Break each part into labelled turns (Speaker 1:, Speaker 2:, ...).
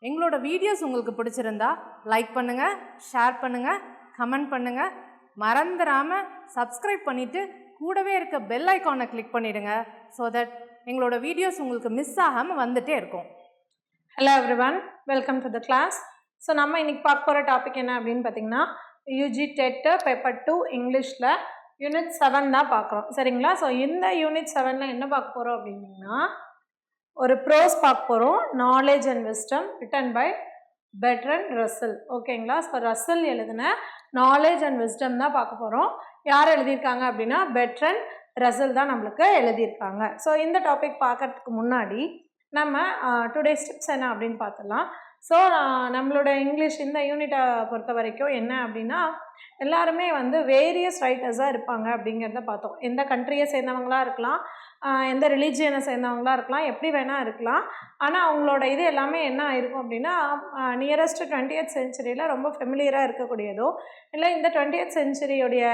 Speaker 1: எங்களோட வீடியோஸ் உங்களுக்கு பிடிச்சிருந்தா லைக் பண்ணுங்கள், ஷேர் பண்ணுங்கள், கமெண்ட் பண்ணுங்கள். மறந்துடாமல் சப்ஸ்கிரைப் பண்ணிவிட்டு கூடவே இருக்க பெல் ஐக்கானை கிளிக் பண்ணிவிடுங்க. ஸோ தட் எங்களோட வீடியோஸ் உங்களுக்கு மிஸ் ஆகாமல் வந்துட்டே இருக்கும்.
Speaker 2: Hello everyone, welcome to the class. So நம்ம இன்னைக்கு பார்க்க போகிற டாபிக் என்ன அப்படின்னு பார்த்தீங்கன்னா, யூஜி டெட் பேப்பர் 2 இங்கிலீஷில் யூனிட் 7 தான் பார்க்குறோம். சரிங்களா? ஸோ இந்த யூனிட் 7ல் என்ன பார்க்க போகிறோம் அப்படின்னா, ஒரு ப்ரோஸ் பார்க்க போகிறோம். Knowledge and wisdom written by Bertrand Russell. ஓகேங்களா? ஸோ ரசல் எழுதின நாலேஜ் அண்ட் விஸ்டம் தான் பார்க்க போகிறோம். யார் எழுதியிருக்காங்க அப்படின்னா பெர்ட்ரண்ட் ரசல் தான் நம்மளுக்கு எழுதியிருக்காங்க. ஸோ இந்த டாபிக் பார்க்கறதுக்கு முன்னாடி நம்ம டுடே ஸ்டெப்ஸ் என்ன அப்படின்னு பார்த்துடலாம். ஸோ நம்மளோட இங்கிலீஷ் இந்த யூனிட்டை பொறுத்த வரைக்கும் என்ன அப்படின்னா, எல்லாருமே வேரியஸ் ரைட்டர்ஸாக இருப்பாங்க அப்படிங்கிறத பார்த்தோம். எந்த கண்ட்ரியை சேர்ந்தவங்களாக இருக்கலாம், எந்த ரிலீஜியனை சேர்ந்தவங்களாக இருக்கலாம், எப்படி வேணால் இருக்கலாம். ஆனால் அவங்களோட இது எல்லாமே என்ன ஆயிருக்கும் அப்படின்னா, நியரஸ்ட் 20th செஞ்சுரியில் ரொம்ப ஃபெமிலியராக இருக்கக்கூடியதோ, இல்லை இந்த 20th செஞ்சுரியோடைய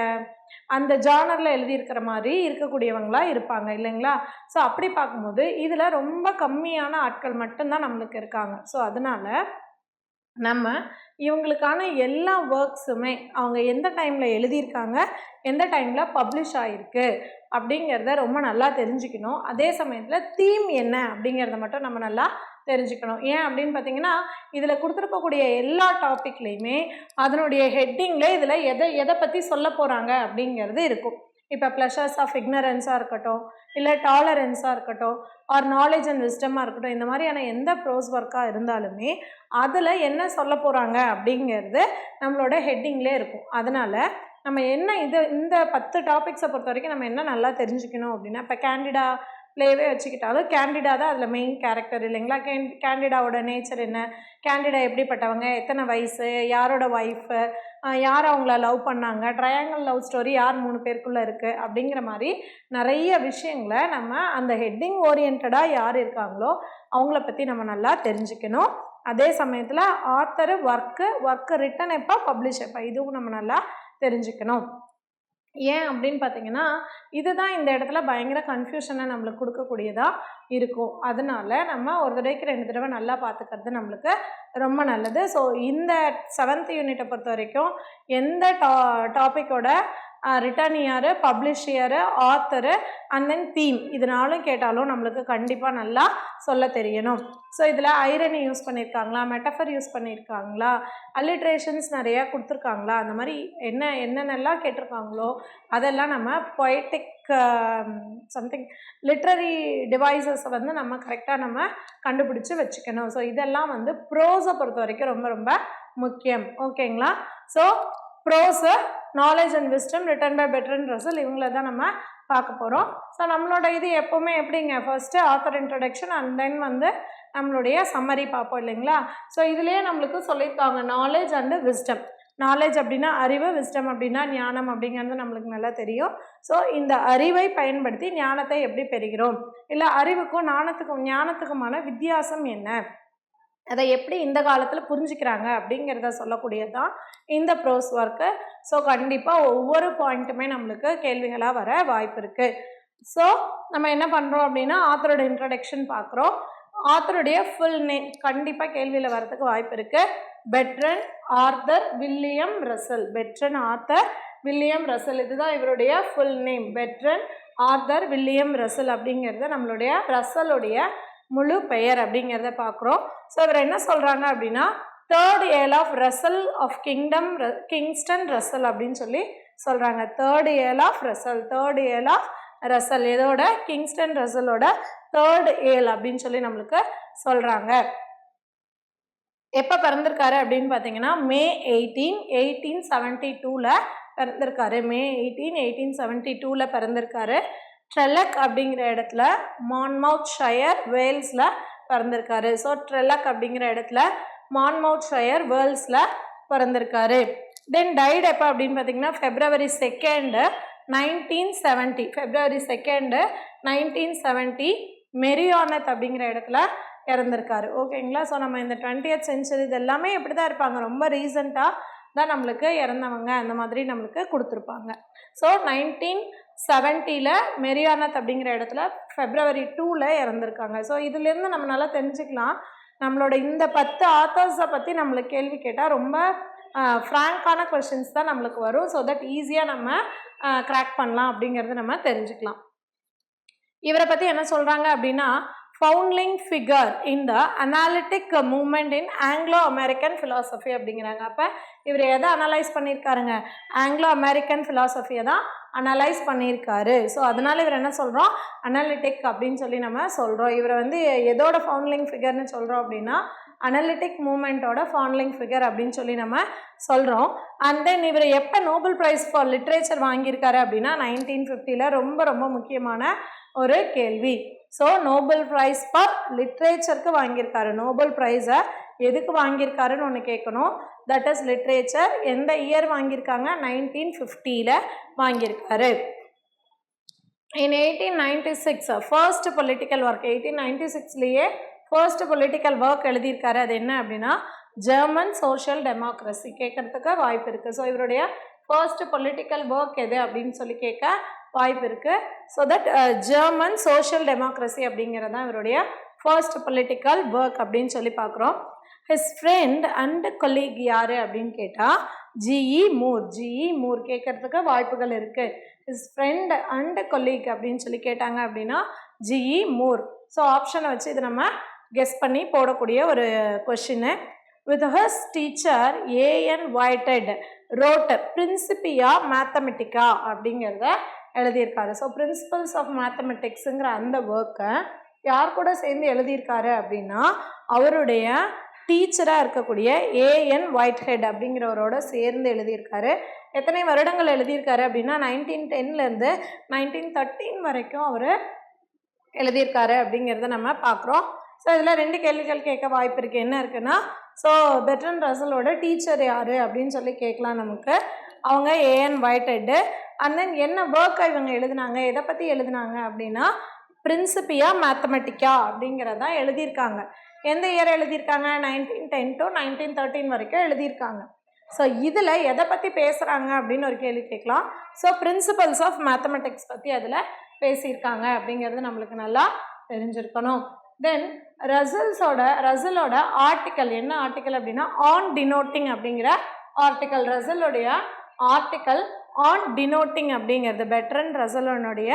Speaker 2: அந்த ஜானரில் எழுதியிருக்கிற மாதிரி இருக்கக்கூடியவங்களாக இருப்பாங்க இல்லைங்களா? ஸோ அப்படி பார்க்கும்போது இதில் ரொம்ப கம்மியான ஆட்கள் மட்டும்தான் நம்மளுக்கு இருக்காங்க. ஸோ அதனால் நம்ம இவங்களுக்கான எல்லா ஒர்க்ஸுமே அவங்க எந்த டைமில் எழுதியிருக்காங்க, எந்த டைமில் பப்ளிஷ் ஆகிருக்கு அப்படிங்கிறத ரொம்ப நல்லா தெரிஞ்சுக்கணும். அதே சமயத்தில் தீம் என்ன அப்படிங்கிறத மட்டும் நம்ம நல்லா தெரிஞ்சுக்கணும். ஏன் அப்படின்னு பார்த்தீங்கன்னா, இதில் கொடுத்துருக்கக்கூடிய எல்லா டாப்பிக்லேயுமே அதனுடைய ஹெட்டிங்கில் இதில் எதை பற்றி சொல்ல போகிறாங்க அப்படிங்கிறது இருக்கும். இப்போ ப்ளஷர்ஸ் ஆஃப் இக்னரன்ஸாக இருக்கட்டும், இல்லை டாலரன்ஸாக இருக்கட்டும், ஆர் நாலேஜ் அண்ட் விஸ்டமாக இருக்கட்டும், இந்த மாதிரியான எந்த ப்ரோஸ் ஒர்க்காக இருந்தாலுமே அதில் என்ன சொல்ல போகிறாங்க அப்படிங்கிறது நம்மளோட ஹெட்டிங்லே இருக்கும். அதனால் நம்ம என்ன இந்த 10 டாபிக்ஸை பொறுத்த வரைக்கும் நம்ம என்ன நல்லா தெரிஞ்சுக்கணும் அப்படின்னா, இப்போ கேண்டிடா ப்ளேவே வச்சுக்கிட்டாலும் கேண்டிடா தான் அதில் மெயின் கேரக்டர் இல்லைங்களா? கேண்டிடாவோட நேச்சர் என்ன, கேண்டிடா எப்படிப்பட்டவங்க, எத்தனை வயசு, யாரோட ஒய்ஃபு, யார் அவங்கள லவ் பண்ணாங்க, ட்ரையாங்கிள் லவ் ஸ்டோரி யார் 3 பேருக்குள்ளே இருக்குது அப்படிங்கிற மாதிரி நிறைய விஷயங்களை நம்ம அந்த ஹெட்டிங் ஓரியன்டாக யார் இருக்காங்களோ அவங்கள பற்றி நம்ம நல்லா தெரிஞ்சுக்கணும். அதே சமயத்தில் ஆத்தர் ஒர்க்கு ரிட்டன் எப்போ, பப்ளிஷ் எப்போ, இதுவும் நம்ம நல்லா தெரிஞ்சுக்கணும். ஏன் அப்படின்னு பார்த்தீங்கன்னா, இதுதான் இந்த இடத்துல பயங்கர கன்ஃபியூஷனை நம்மளுக்கு கொடுக்கக்கூடியதாக இருக்கும். அதனால நம்ம ஒரு தடவைக்கு 2 தடவை நல்லா பார்த்துக்கிறது நம்மளுக்கு ரொம்ப நல்லது. ஸோ இந்த 7th யூனிட்டை பொறுத்த வரைக்கும் எந்த டாப்பிக்கோட ரிட்டர்னியர், பப்ளிஷியர், ஆத்தரு அண்ட் தென் தீம் இது 4 கேட்டாலும் நம்மளுக்கு கண்டிப்பாக நல்லா சொல்ல தெரியணும். ஸோ இதில் ஐரனி யூஸ் பண்ணியிருக்காங்களா, மெட்டஃபர் யூஸ் பண்ணியிருக்காங்களா, அல்லிட்ரேஷன்ஸ் நிறையா கொடுத்துருக்காங்களா, அந்த மாதிரி என்னென்னலாம் கேட்டிருக்காங்களோ அதெல்லாம் நம்ம பொயட்டிக் சம்திங் லிட்ரரி டிவைசஸை நம்ம கரெக்டாக நம்ம கண்டுபிடிச்சி வச்சுக்கணும். ஸோ இதெல்லாம் ப்ரோஸை பொறுத்த வரைக்கும் ரொம்ப ரொம்ப முக்கியம். ஓகேங்களா? So prose knowledge and wisdom written by Bertrand Russell இவங்கள தான் நம்ம பார்க்க போகிறோம். ஸோ நம்மளோட இது எப்போவுமே எப்படிங்க, first author introduction and then நம்மளுடைய சம்மரி பார்ப்போம் இல்லைங்களா? ஸோ இதுலேயே நம்மளுக்கு சொல்லியிருக்காங்க நாலேஜ் அண்டு விஸ்டம். நாலேஜ் அப்படின்னா அறிவு, விஸ்டம் அப்படின்னா ஞானம் அப்படிங்கிறது நம்மளுக்கு நல்லா தெரியும். ஸோ இந்த அறிவை பயன்படுத்தி ஞானத்தை எப்படி பெறுகிறோம், இல்லை அறிவுக்கும் ஞானத்துக்குமான வித்தியாசம் என்ன, அதை எப்படி இந்த காலத்தில் புரிஞ்சுக்கிறாங்க அப்படிங்கிறத சொல்லக்கூடியது தான் இந்த ப்ரோஸ் ஒர்க்கு. ஸோ கண்டிப்பாக ஒவ்வொரு பாயிண்ட்டுமே நம்மளுக்கு கேள்விகளாக வர வாய்ப்பு இருக்குது. ஸோ நம்ம என்ன பண்ணுறோம் அப்படின்னா, ஆத்தரோட இன்ட்ரடக்ஷன் பார்க்குறோம். ஆத்தருடைய ஃபுல் நேம் கண்டிப்பாக கேள்வியில் வரதுக்கு வாய்ப்பு இருக்குது. Bertrand Arthur William Russell. Bertrand Arthur William Russell, இதுதான் இவருடைய full name. Bertrand Arthur William Russell அப்படிங்கிறது நம்மளுடைய ரசலுடைய முழு பெயர் அப்படிங்கிறத பார்க்குறோம். ஸோ இவர் என்ன சொல்கிறாங்க அப்படின்னா, 3rd earl of Russell of Kingston Russell அப்படின்னு சொல்லி சொல்கிறாங்க. 3rd earl of Russell, 3rd earl of Russell, இதோட கிங்ஸ்டன் ரசலோட 3rd ஏர்ல் அப்படின்னு சொல்லி நம்மளுக்கு சொல்கிறாங்க. எப்போ பிறந்திருக்காரு அப்படின்னு பார்த்தீங்கன்னா, May 18, 1872 பிறந்திருக்காரு. May 18, 1872 பிறந்திருக்காரு. ட்ரெலக் அப்படிங்கிற இடத்துல மான்மவுத் ஷயர், வேல்ஸில் பிறந்திருக்காரு. ஸோ ட்ரெலக் அப்படிங்கிற இடத்துல மான்மவுத் ஷயர், வேல்ஸில் பிறந்திருக்காரு. தென் டைட் எப்போ அப்படின்னு பார்த்தீங்கன்னா, February 2, 1970. February 2, 1970 மெரியானத் அப்படிங்கிற இடத்துல இறந்திருக்காரு. ஓகேங்களா? ஸோ நம்ம இந்த 20th செஞ்சுரி இது எல்லாமே எப்படி தான் இருப்பாங்க, ரொம்ப ரீசண்டாக தான் நம்மளுக்கு இறந்தவங்க அந்த மாதிரி நம்மளுக்கு கொடுத்துருப்பாங்க. ஸோ 1970 மெரியானத் அப்படிங்கிற இடத்துல February 2 இறந்துருக்காங்க. ஸோ இதுலேருந்து நம்ம நல்லா தெரிஞ்சுக்கலாம், நம்மளோட இந்த 10 ஆத்தர்ஸை பற்றி நம்மளுக்கு கேள்வி கேட்டால் ரொம்ப ஃப்ராங்கான கொஷின்ஸ் தான் நம்மளுக்கு வரும். ஸோ தட் ஈஸியாக நம்ம கிராக் பண்ணலாம் அப்படிங்கிறது நம்ம தெரிஞ்சுக்கலாம். இவரை பற்றி என்ன சொல்கிறாங்க அப்படின்னா, foundling figure in the analytic moment in Anglo American philosophy அப்படிங்கிறாங்க. அப்போ இவர் எதை அனலைஸ் பண்ணியிருக்காருங்க? ஆங்கிலோ அமெரிக்கன் ஃபிலாசபியை தான் அனலைஸ் பண்ணியிருக்காரு. ஸோ அதனால் இவர் என்ன சொல்கிறோம்? அனாலிட்டிக் அப்படின்னு சொல்லி நம்ம சொல்கிறோம். இவரை வந்து எதோட ஃபவுண்ட்லிங் ஃபிகர்னு சொல்கிறோம் அப்படின்னா, அனலிட்டிக் மூமெண்ட்டோட ஃபவுண்ட்லிங் ஃபிகர் அப்படின்னு சொல்லி நம்ம சொல்கிறோம். அண்ட் தென் இவர் எப்போ நோபல் ப்ரைஸ் ஃபார் லிட்ரேச்சர் வாங்கியிருக்காரு அப்படின்னா 1950 ரொம்ப ரொம்ப முக்கியமான ஒரு கேள்வி. ஸோ நோபல் ப்ரைஸ் ஃபார் லிட்ரேச்சருக்கு வாங்கியிருக்காரு. நோபல் ப்ரைஸை எதுக்கு வாங்கியிருக்காருன்னு ஒன்று கேட்கணும். That is literature. எந்த இயர் வாங்கியிருக்காங்க? 1950 வாங்கியிருக்காரு. இன் 1896 first political work, 1896 first political work எழுதியிருக்காரு. அது என்ன அப்படின்னா ஜெர்மன் சோஷியல் டெமோக்ரஸி. கேட்கறதுக்கு வாய்ப்பு இருக்குது. ஸோ இவருடைய ஃபர்ஸ்ட் பொலிட்டிக்கல் ஒர்க் எது அப்படின்னு சொல்லி கேட்க வாய்ப்பு இருக்குது. So that German social democracy அப்படிங்கிறது தான் இவருடைய ஃபர்ஸ்ட் பொலிட்டிக்கல் ஒர்க் அப்படின்னு சொல்லி பார்க்குறோம். ஹிஸ் ஃப்ரெண்ட் அண்ட் கொலீக் யார் அப்படின்னு கேட்டால் ஜிஇ மூர். ஜிஇ மூர் கேட்கறதுக்கு வாய்ப்புகள் இருக்குது. ஹிஸ் ஃப்ரெண்ட் அண்ட் கொலீக் அப்படின்னு சொல்லி கேட்டாங்க அப்படின்னா ஜிஇ மூர். ஸோ ஆப்ஷனை வச்சு இது நம்ம கெஸ் பண்ணி போடக்கூடிய ஒரு question. With his teacher A.N. Whitehead wrote Principia Mathematica அப்படிங்கிறத எழுதியிருக்காரு. ஸோ பிரின்சிபல்ஸ் ஆஃப் மேத்தமெட்டிக்ஸுங்கிற அந்த ஒர்க்கை யார் கூட சேர்ந்து எழுதியிருக்காரு அப்படின்னா அவருடைய டீச்சராக இருக்கக்கூடிய A.N. Whitehead அப்படிங்கிறவரோட சேர்ந்து எழுதியிருக்காரு. எத்தனை வருடங்கள் எழுதியிருக்காரு அப்படின்னா 1910 1913 வரைக்கும் அவர் எழுதியிருக்காரு அப்படிங்கிறத நம்ம பார்க்குறோம். ஸோ இதில் 2 கேள்விகள் கேட்க வாய்ப்பு இருக்குது. என்ன இருக்குன்னா, ஸோ பெர்ட்ரண்ட் ரசலோட டீச்சர் யார் அப்படின்னு சொல்லி கேட்கலாம் நமக்கு. அவங்க A.N. Whitehead. அண்ட் தென் என்ன ஒர்க்கை இவங்க எழுதினாங்க, எதை பற்றி எழுதினாங்க அப்படின்னா பிரின்சிபியா மேத்தமெட்டிக்கா அப்படிங்கிறதான் எழுதியிருக்காங்க. எந்த இயர் எழுதியிருக்காங்க? 1910 to 1913 வரைக்கும் எழுதியிருக்காங்க. ஸோ இதில் எதை பற்றி பேசுகிறாங்க அப்படின்னு ஒரு கேள்வி கேட்கலாம். ஸோ பிரின்சிபல்ஸ் ஆஃப் மேத்தமெட்டிக்ஸ் பற்றி அதில் பேசியிருக்காங்க அப்படிங்கிறது நம்மளுக்கு நல்லா தெரிஞ்சிருக்கணும். தென் ரசலோட ஆர்டிக்கல் என்ன ஆர்டிக்கல் அப்படின்னா ஆன் டினோட்டிங் அப்படிங்கிற ஆர்டிக்கல். ரசலுடைய ஆர்டிக்கல் ஆன் டினோட்டிங் அப்படிங்கிறது பெர்ட்ரண்ட் ரசலனுடைய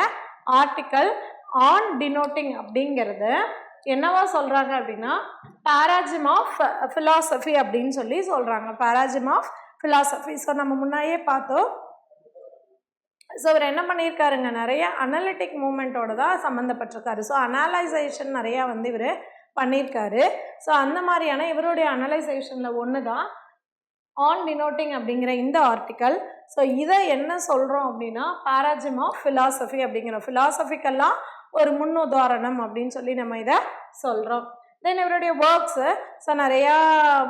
Speaker 2: ஆர்டிக்கல் ஆன் டினோட்டிங் அப்படிங்கிறது என்னவா சொல்கிறாங்க அப்படின்னா பாராஜிம் ஆஃப் ஃபிலாசபி அப்படின்னு சொல்லி சொல்கிறாங்க. பாராஜிம் ஆஃப் ஃபிலாசபி. ஸோ நம்ம முன்னாடியே பார்த்தோம். ஸோ அவர் என்ன பண்ணியிருக்காருங்க, நிறைய அனலிட்டிக் மூமெண்ட்டோட தான் சம்மந்தப்பட்டிருக்காரு. ஸோ அனலைசேஷன் நிறையா வந்து இவர் பண்ணியிருக்காரு. ஸோ அந்த மாதிரியான இவருடைய அனலைசேஷனில் ஒன்று தான் ஆன் டினோட்டிங் அப்படிங்கிற இந்த ஆர்டிக்கல். ஸோ இதை என்ன சொல்கிறோம் அப்படின்னா பாராஜிம் ஆஃப் ஃபிலாசபி அப்படிங்கிற ஃபிலாசபிக்கெல்லாம் ஒரு முன்னுதாரணம் அப்படின்னு சொல்லி நம்ம இதை சொல்கிறோம். தென் இவருடைய ஒர்க்ஸு, ஸோ நிறையா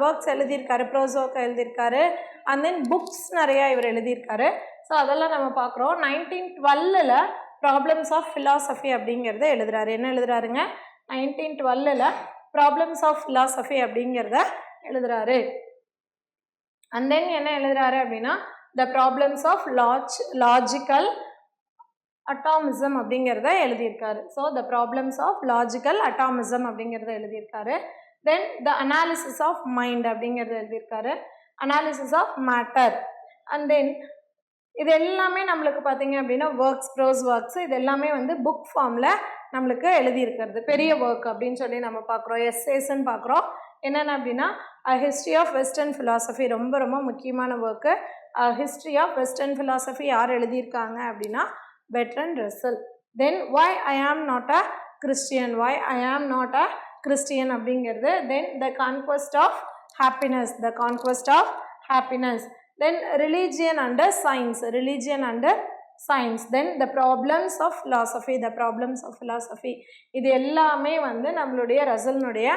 Speaker 2: ஒர்க்ஸ் எழுதியிருக்காரு. ப்ரோஸ் ஒர்க் எழுதியிருக்காரு. அண்ட் தென் புக்ஸ் நிறையா இவர் எழுதியிருக்காரு. ஸோ அதெல்லாம் நம்ம பார்க்குறோம். 1912 ப்ராப்ளம்ஸ் ஆஃப் ஃபிலாசபி அப்படிங்கிறத எழுதுறாரு. என்ன எழுதுறாருங்க? 1912 ப்ராப்ளம்ஸ் ஆஃப் ஃபிலாசபி அப்படிங்கிறத எழுதுறாரு. அண்ட் தென் என்ன எழுதுறாரு அப்படின்னா the problems of logical atomism அப்படிங்கிறத எழுதியிருக்காரு. So the problems of logical atomism அப்படிங்கிறத எழுதியிருக்காரு. Then the analysis of mind அப்படிங்கிறத எழுதியிருக்காரு. Analysis of matter. And then இது எல்லாமே நம்மளுக்கு பார்த்தீங்க அப்படின்னா ஒர்க்ஸ், ப்ரோஸ் ஒர்க்ஸ், இது எல்லாமே வந்து புக் ஃபார்மில் நம்மளுக்கு எழுதியிருக்கிறது. பெரிய ஒர்க் அப்படின்னு சொல்லி நம்ம பார்க்குறோம். எஸ்ஏஸ்ன்னு பார்க்குறோம். என்னென்ன அப்படின்னா ஹிஸ்ட்ரி ஆஃப் வெஸ்டர்ன் ஃபிலாசபி ரொம்ப ரொம்ப முக்கியமான work. History of western philosophy யார் எழுதியிருக்காங்க அப்படின்னா Bertrand Russell. Then why I am not a Christian. Why I am not a Christian அப்படிங்கிறது. Then the conquest of happiness. The conquest of happiness. Then religion under science. Religion under science. Then the problems of philosophy. The problems of philosophy. இது எல்லாமே வந்து நம்மளுடைய ரசல்னுடைய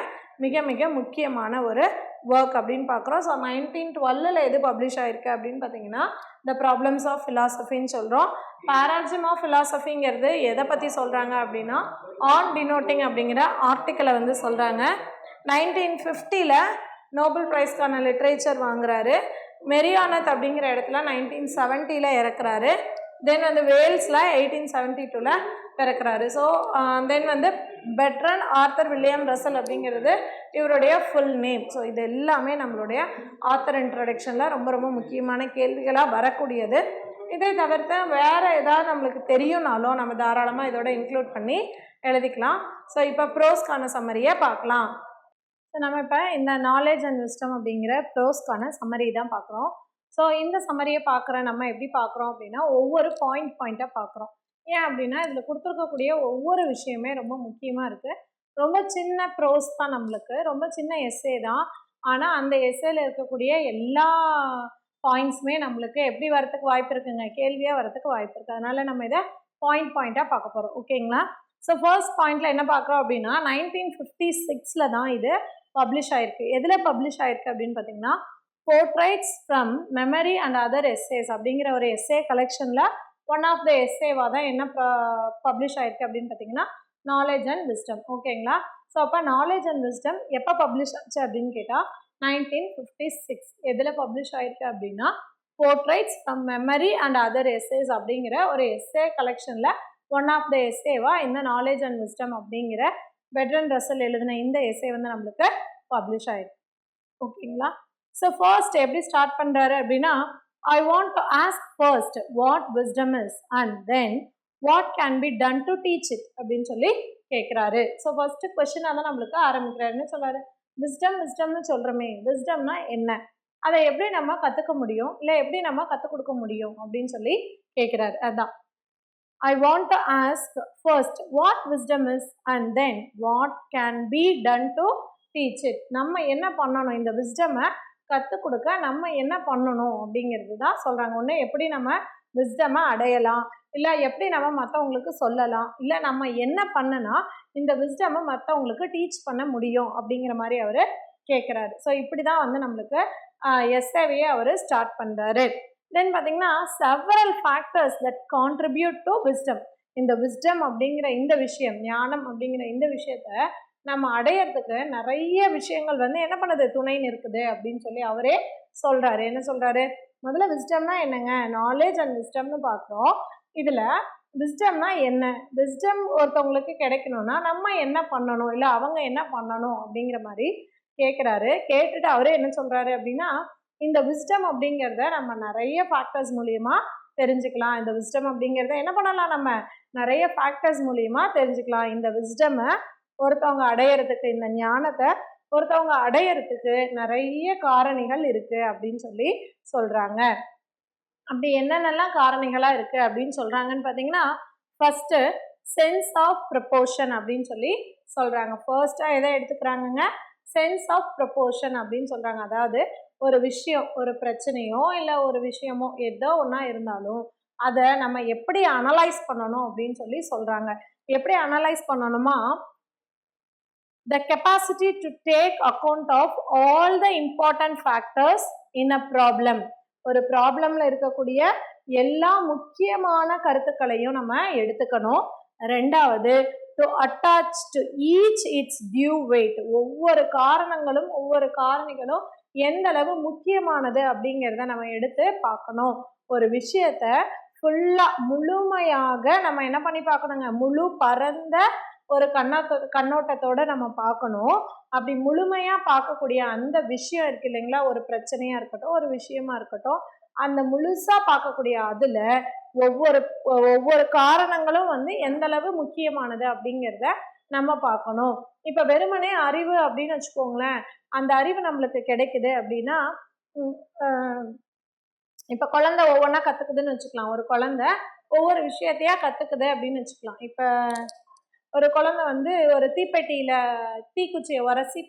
Speaker 2: மிக மிக முக்கியமான ஒரு work அப்படின்னு பார்க்குறோம். ஸோ 1912 எது பப்ளிஷ் ஆகிருக்கு அப்படின்னு பார்த்தீங்கன்னா த ப்ராப்ளம்ஸ் ஆஃப் ஃபிலாசபின்னு சொல்கிறோம். பாராஜிம் ஆஃப் ஃபிலாசபிங்கிறது எதை பற்றி சொல்கிறாங்க அப்படின்னா ஆன் டினோட்டிங் அப்படிங்கிற ஆர்டிக்கலை வந்து சொல்கிறாங்க. 1950 நோபல் ப்ரைஸ்க்கான லிட்ரேச்சர் வாங்குறாரு. மெரியானத் அப்படிங்கிற இடத்துல 1970 இறக்குறாரு. தென் வந்து வேல்ஸில் 1872 பிறக்கிறாரு. ஸோ தென் வந்து பெர்ட்ரண்ட் ஆர்தர் வில்லியம் ரசல் அப்படிங்கிறது இவருடைய ஃபுல் நேம். ஸோ இது எல்லாமே நம்மளுடைய ஆத்தர் இன்ட்ரடக்ஷனில் ரொம்ப ரொம்ப முக்கியமான கேள்விகளாக வரக்கூடியது. இதை தவிர்த்து வேறு ஏதாவது நம்மளுக்கு தெரியும்னாலும் நம்ம தாராளமாக இதோட இன்க்ளூட் பண்ணி எழுதிக்கலாம். ஸோ இப்போ ப்ரோஸ்க்கான சம்மரியை பார்க்கலாம். ஸோ நம்ம இப்போ இந்த நாலேஜ் அண்ட் விஸ்டம் அப்படிங்கிற ப்ரோஸ்க்கான சம்மரி தான் பார்க்குறோம். ஸோ இந்த சம்மரியை நம்ம எப்படி பார்க்குறோம் அப்படின்னா ஒவ்வொரு பாயிண்ட்டாக பார்க்குறோம். ஏன் அப்படின்னா இதில் கொடுத்துருக்கக்கூடிய ஒவ்வொரு விஷயமே ரொம்ப முக்கியமாக இருக்குது. ரொம்ப சின்ன ப்ரோஸ் தான், நம்மளுக்கு ரொம்ப சின்ன எஸ்ஸே தான். ஆனால் அந்த எஸ்ஸேல இருக்கக்கூடிய எல்லா பாயிண்ட்ஸுமே நம்மளுக்கு எப்படி வரத்துக்கு வாய்ப்பு இருக்குங்க, கேள்வியாக வரத்துக்கு வாய்ப்பு இருக்குது. அதனால் நம்ம இதை பாயிண்ட்டாக பார்க்க போகிறோம். ஓகேங்களா? ஸோ ஃபர்ஸ்ட் பாயிண்டில் என்ன பார்க்குறோம் அப்படின்னா 1956 தான் இது பப்ளிஷ் ஆகிருக்கு. எதில் பப்ளிஷ் ஆகிருக்கு அப்படின்னு பார்த்தீங்கன்னா portraits from memory and other essays அப்படிங்கிற ஒரு எஸ்ஸே கலெக்ஷனில் ஒன் ஆஃப் த எஸ்ஸேவாக தான் என்ன பப்ளிஷ் ஆகிருக்கு அப்படின்னு பார்த்தீங்கன்னா நாலேஜ் அண்ட் விஸ்டம். ஓகேங்களா? ஸோ அப்போ நாலேஜ் அண்ட் விஸ்டம் எப்போ பப்ளிஷ் ஆச்சு அப்படின்னு கேட்டால் 1956. எதில் பப்ளிஷ் ஆகிருக்கு அப்படின்னா portraits from memory and other essays அப்படிங்கிற ஒரு எஸ்ஸே கலெக்ஷனில் ஒன் ஆஃப் த எஸ்ஸேவா இந்த நாலேஜ் அண்ட் விஸ்டம் அப்படிங்கிற பெர்ட்ரண்ட் ரசல் எழுதின இந்த எஸ்ஸே வந்து நம்மளுக்கு பப்ளிஷ் ஆகிருக்கு. ஓகேங்களா? ஸோ ஃபர்ஸ்ட் எப்படி ஸ்டார்ட் பண்ணுறாரு அப்படின்னா I want to ask first what wisdom is and then what can be done to teach it அப்படின்னு சொல்லி கேட்குறாரு. ஸோ ஃபர்ஸ்ட் கொஸ்டினாக தான் நம்மளுக்கு ஆரம்பிக்கிறாருன்னு சொல்கிறாரு. விஸ்டம்னு சொல்கிறோமே, விஸ்டம்னா என்ன, அதை எப்படி நம்ம கற்றுக்க முடியும், இல்லை எப்படி நம்ம கற்றுக் கொடுக்க முடியும் அப்படின்னு சொல்லி கேட்குறாரு. அதுதான் I want to ask first what wisdom is and then what can be done to teach it. நம்ம என்ன பண்ணணும், இந்த விஸ்டமை கற்றுக் கொடுக்க நம்ம என்ன பண்ணணும் அப்படிங்கிறது தான் சொல்கிறாங்க. ஒன்று எப்படி நம்ம விஸ்டமை அடையலாம், இல்லை எப்படி நம்ம மற்றவங்களுக்கு சொல்லலாம், இல்லை நம்ம என்ன பண்ணுனா இந்த விஸ்டமை மற்றவங்களுக்கு டீச் பண்ண முடியும் அப்படிங்கிற மாதிரி அவர் கேட்குறாரு. ஸோ இப்படி தான் வந்து நம்மளுக்கு எஸ்ஏவையே அவர் ஸ்டார்ட் பண்ணுறாரு. தென் பார்த்தீங்கன்னா several factors that contribute to wisdom. இந்த விஸ்டம் அப்படிங்கிற இந்த விஷயம், ஞானம் அப்படிங்கிற இந்த விஷயத்த நம்ம அடையிறதுக்கு நிறைய விஷயங்கள் வந்து என்ன பண்ணுது, துணைன்னு இருக்குது அப்படின்னு சொல்லி அவரே சொல்கிறாரு. என்ன சொல்கிறாரு, முதல்ல விஸ்டம்னா என்னங்க, நாலேஜ் அண்ட் விஸ்டம்னு பார்க்குறோம். இதில் விஸ்டம்னா என்ன, விஸ்டம் ஒருத்தவங்களுக்கு கிடைக்கணும்னா நம்ம என்ன பண்ணணும், இல்லை அவங்க என்ன பண்ணணும் அப்படிங்கிற மாதிரி கேட்குறாரு. கேட்டுட்டு அவரே என்ன சொல்கிறாரு அப்படின்னா இந்த விஸ்டம் அப்படிங்கிறத நம்ம நிறைய ஃபேக்டர்ஸ் மூலியமா தெரிஞ்சுக்கலாம். இந்த விஸ்டம் அப்படிங்கிறத என்ன பண்ணலாம், நம்ம நிறைய ஃபேக்டர்ஸ் மூலியமா தெரிஞ்சுக்கலாம். இந்த விஸ்டமை ஒருத்தவங்க அடையிறதுக்கு, இந்த ஞானத்தை ஒருத்தவங்க அடையிறதுக்கு நிறைய காரணிகள் இருக்குது அப்படின்னு சொல்லி சொல்கிறாங்க. அப்படி என்னென்னலாம் காரணிகளாக இருக்குது அப்படின்னு சொல்கிறாங்கன்னு பார்த்தீங்கன்னா ஃபஸ்ட்டு சென்ஸ் ஆஃப் ப்ரொபோர்ஷன் அப்படின்னு சொல்லி சொல்கிறாங்க. ஃபர்ஸ்ட்டாக எதை எடுத்துக்கிறாங்கங்க, சென்ஸ் ஆஃப் ப்ரொபோர்ஷன் அப்படின்னு சொல்கிறாங்க. அதாவது ஒரு விஷயம், ஒரு பிரச்சனையோ இல்லை ஒரு விஷயமோ ஏதோ ஒன்றா இருந்தாலும் அதை நம்ம எப்படி அனலைஸ் பண்ணணும் அப்படின்னு சொல்லி சொல்கிறாங்க. எப்படி அனலைஸ் பண்ணணுமா, the capacity to take account of all the important factors in a problem. ஒரு ப்ராப்ளம்ல இருக்கக்கூடிய எல்லா முக்கியமான கருத்துக்களையும் நம்ம எடுத்துக்கணும். ரெண்டாவது to attach to each its due weight. ஒவ்வொரு காரணங்களும் ஒவ்வொரு காரணிகளும் எந்த அளவு முக்கியமானது அப்படிங்கிறத நம்ம எடுத்து பார்க்கணும். ஒரு விஷயத்த ஃபுல்லாக முழுமையாக நம்ம என்ன பண்ணி பார்க்கணுங்க, முழு பரந்த ஒரு கண்ணோட்டத்தோட நம்ம பார்க்கணும். அப்படி முழுமையாக பார்க்கக்கூடிய அந்த விஷயம் இருக்கு இல்லைங்களா, ஒரு பிரச்சனையாக இருக்கட்டும், ஒரு விஷயமா இருக்கட்டும், அந்த முழுசாக பார்க்கக்கூடிய அதில் ஒவ்வொரு காரணங்களும் வந்து எந்த அளவு முக்கியமானது அப்படிங்கிறத நம்ம பார்க்கணும். இப்போ வெறுமனே அறிவு அப்படின்னு வச்சுக்கோங்களேன், அந்த அறிவு நம்மளுக்கு கிடைக்குது அப்படின்னா இப்போ குழந்தை ஒவ்வொன்றா கற்றுக்குதுன்னு வச்சுக்கலாம். ஒரு குழந்தை ஒவ்வொரு விஷயத்தையா கற்றுக்குது அப்படின்னு வச்சுக்கலாம். இப்போ ஒரு குழந்தை வந்து ஒரு தீப்பெட்டியில் தீக்குச்சியை உரசி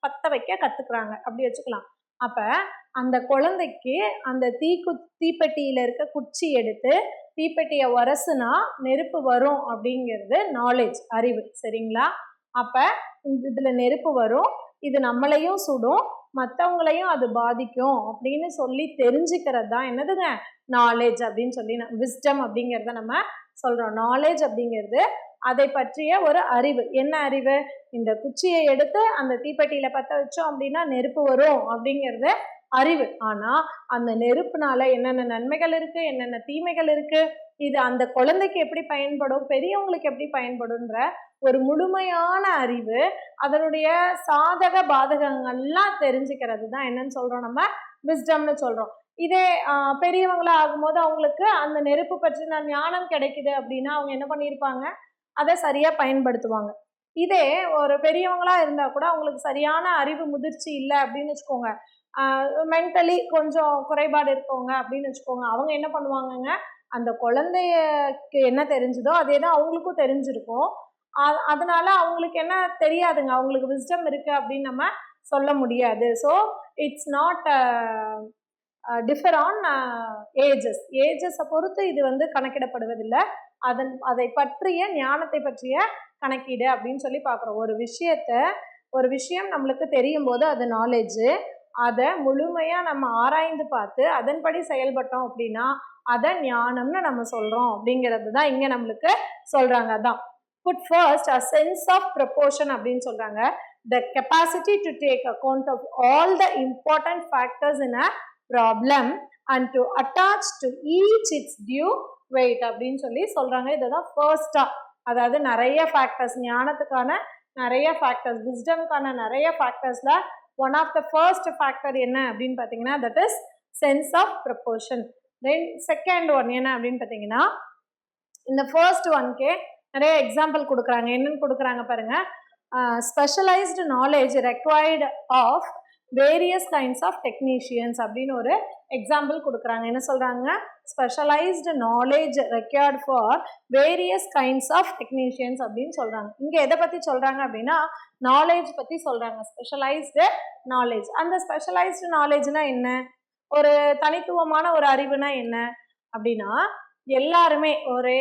Speaker 2: பற்ற வைக்க கற்றுக்குறாங்க அப்படி வச்சுக்கலாம். அப்போ அந்த குழந்தைக்கு அந்த தீப்பெட்டியில் இருக்க குச்சி எடுத்து தீப்பெட்டியை உரசுனா நெருப்பு வரும் அப்படிங்கிறது நாலேஜ், அறிவு. சரிங்களா? அப்போ இதில் நெருப்பு வரும், இது நம்மளையும் சுடும், மற்றவங்களையும் அது பாதிக்கும் அப்படின்னு சொல்லி தெரிஞ்சுக்கிறது தான் என்னதுங்க, நாலேஜ் அப்படின்னு சொல்லி விஸ்டம் அப்படிங்கிறத நம்ம சொல்கிறோம். நாலேஜ் அப்படிங்கிறது அதை பற்றிய ஒரு அறிவு. என்ன அறிவு, இந்த குச்சியை எடுத்து அந்த தீப்பெட்டியில் பற்ற வச்சோம் அப்படின்னா நெருப்பு வரும் அப்படிங்கிறது அறிவு. ஆனால் அந்த நெருப்புனால என்னென்ன நன்மைகள் இருக்குது, என்னென்ன தீமைகள் இருக்குது, இது அந்த குழந்தைக்கு எப்படி பயன்படும், பெரியவங்களுக்கு எப்படி பயன்படும்ன்ற ஒரு முழுமையான அறிவு, அதனுடைய சாதக பாதகங்கள்லாம் தெரிஞ்சுக்கிறது தான் என்னன்னு சொல்றோம், நம்ம விஸ்டம்னு சொல்றோம். இதே பெரியவங்களா ஆகும்போது அவங்களுக்கு அந்த நெருப்பு பற்றின ஞானம் கிடைக்குது அப்படின்னா அவங்க என்ன பண்ணியிருப்பாங்க, அதை சரியா பயன்படுத்துவாங்க. இதே ஒரு பெரியவங்களா இருந்தா கூட அவங்களுக்கு சரியான அறிவு முதிர்ச்சி இல்லை அப்படின்னு வச்சுக்கோங்க, மென்டலி கொஞ்சம் குறைபாடு இருக்கவங்க அப்படின்னு வச்சுக்கோங்க, அவங்க என்ன பண்ணுவாங்கங்க, அந்த குழந்தைக்கு என்ன தெரிஞ்சுதோ அதே தான் அவங்களுக்கும் தெரிஞ்சிருக்கும். அதனால அவங்களுக்கு என்ன தெரியாதுங்க, அவங்களுக்கு விஸ்டம் இருக்கு அப்படின்னு நம்ம சொல்ல முடியாது. So it's not differ on ஏஜஸை பொறுத்து இது வந்து கணக்கிடப்படுவதில்லை. அதை பற்றிய ஞானத்தை பற்றிய கணக்கீடு அப்படின்னு சொல்லி பார்க்குறோம். ஒரு விஷயம் நம்மளுக்கு தெரியும் போது அது நாலேஜு, அதை முழுமையாக நம்ம ஆராய்ந்து பார்த்து அதன்படி செயல்பட்டோம் அப்படின்னா அதை ஞானம்னு நம்ம சொல்கிறோம் அப்படிங்கிறது தான் இங்கே நம்மளுக்கு சொல்கிறாங்க. அதான் put first a sense of proportion அப்படின்னு சொல்கிறாங்க. The capacity to take account of all the important factors in a problem and to attach to each its due weight அப்படின்னு சொல்லி சொல்கிறாங்க. இதுதான் ஃபர்ஸ்டாக, அதாவது நிறைய ஃபேக்டர்ஸ், ஞானத்துக்கான நிறைய ஃபேக்டர்ஸ், விஸ்டம்கான நிறைய ஃபேக்டர்ஸில் one of the first factor என்ன அப்படின்னு பார்த்தீங்கன்னா that is sense of proportion. Then second one என்ன அப்படின்னு பார்த்தீங்கன்னா, இந்த ஃபர்ஸ்ட் ஒன்கே நிறைய எக்ஸாம்பிள் கொடுக்குறாங்க. என்னன்னு கொடுக்குறாங்க பாருங்க, specialised knowledge required of various kinds of technicians அப்படின்னு ஒரு எக்ஸாம்பிள் கொடுக்குறாங்க. என்ன சொல்கிறாங்க, specialised knowledge required for various kinds of technicians அப்படின்னு சொல்கிறாங்க. இங்கே எதை பற்றி சொல்கிறாங்க அப்படின்னா நாலேஜ் பற்றி சொல்கிறாங்க, ஸ்பெஷலைஸ்டு நாலேஜ். அந்த ஸ்பெஷலைஸ்டு நாலேஜ்னா என்ன, ஒரு தனித்துவமான ஒரு அறிவுனா என்ன அப்படின்னா, எல்லாருமே ஒரு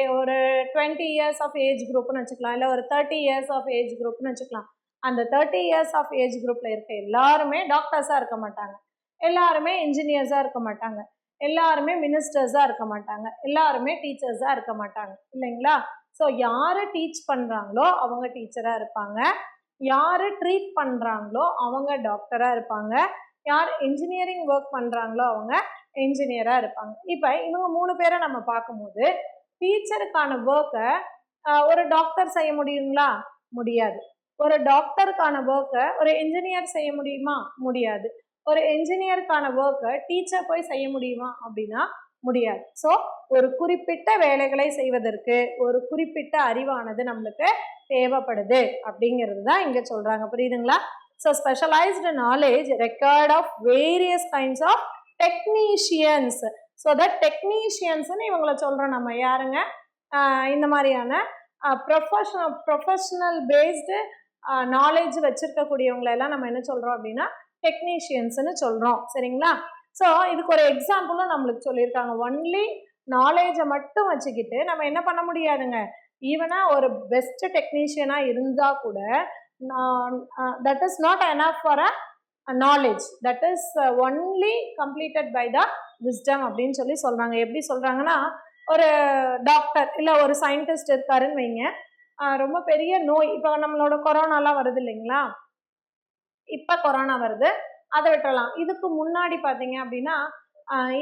Speaker 2: 20 இயர்ஸ் ஆஃப் ஏஜ் குரூப்னு வச்சுக்கலாம், இல்லை ஒரு 30 இயர்ஸ் ஆஃப் ஏஜ் குரூப்னு வச்சுக்கலாம். அந்த 30 இயர்ஸ் ஆஃப் ஏஜ் குரூப்பில் இருக்க எல்லாருமே டாக்டர்ஸாக இருக்க மாட்டாங்க, எல்லாருமே இன்ஜினியர்ஸாக இருக்க மாட்டாங்க, எல்லாருமே மினிஸ்டர்ஸாக இருக்க மாட்டாங்க, எல்லாருமே டீச்சர்ஸாக இருக்க மாட்டாங்க, இல்லைங்களா? ஸோ யார் டீச் பண்ணுறாங்களோ அவங்க டீச்சராக இருப்பாங்க, யார் ட்ரீட் பண்ணுறாங்களோ அவங்க டாக்டராக இருப்பாங்க, யார் இன்ஜினியரிங் ஒர்க் பண்ணுறாங்களோ அவங்க இன்ஜினியராக இருப்பாங்க. இப்போ இவங்க 3 பேரை நம்ம பார்க்கும்போது டீச்சருக்கான ஒர்க்கை ஒரு டாக்டர் செய்ய முடியுங்களா? முடியாது. ஒரு டாக்டருக்கான ஒர்க்கை ஒரு இன்ஜினியர் செய்ய முடியுமா? முடியாது. ஒரு இன்ஜினியருக்கான ஒர்க்கை டீச்சர் போய் செய்ய முடியுமா அப்படின்னா முடியாது. ஸோ ஒரு குறிப்பிட்ட வேலைகளை செய்வதற்கு ஒரு குறிப்பிட்ட அறிவானது நம்மளுக்கு தேவைப்படுது அப்படிங்கிறது தான் இங்கே சொல்கிறாங்க. புரியுதுங்களா? So specialised knowledge record of various kinds of technicians. So that டெக்னீஷியன்ஸ்ன்னு இவங்கள சொல்கிறோம் நம்ம. யாருங்க? இந்த மாதிரியான ப்ரொஃபஷனல் பேஸ்டு நாலேஜ் வச்சுருக்கக்கூடியவங்களெல்லாம் நம்ம என்ன சொல்கிறோம் அப்படின்னா டெக்னீஷியன்ஸ்னு சொல்கிறோம். சரிங்களா? ஸோ இதுக்கு ஒரு எக்ஸாம்பிளும் நம்மளுக்கு சொல்லியிருக்காங்க. ஒன்லி நாலேஜை மட்டும் வச்சுக்கிட்டு நம்ம என்ன பண்ண முடியாதுங்க, ஈவனாக ஒரு பெஸ்ட் டெக்னீஷியனாக இருந்தால் கூட that is not enough for a knowledge, that is only completed by the wisdom அப்படின்னு சொல்லி சொல்கிறாங்க. எப்படி சொல்கிறாங்கன்னா, ஒரு டாக்டர் இல்லை ஒரு சயின்டிஸ்ட் இருக்காருன்னு வைங்க, ரொம்ப பெரிய நோய், இப்போ நம்மளோட கொரோனாலாம் வருது இல்லைங்களா, இப்போ கொரோனா வருது, அதை விட்டுறலாம். இதுக்கு முன்னாடி பார்த்தீங்க அப்படின்னா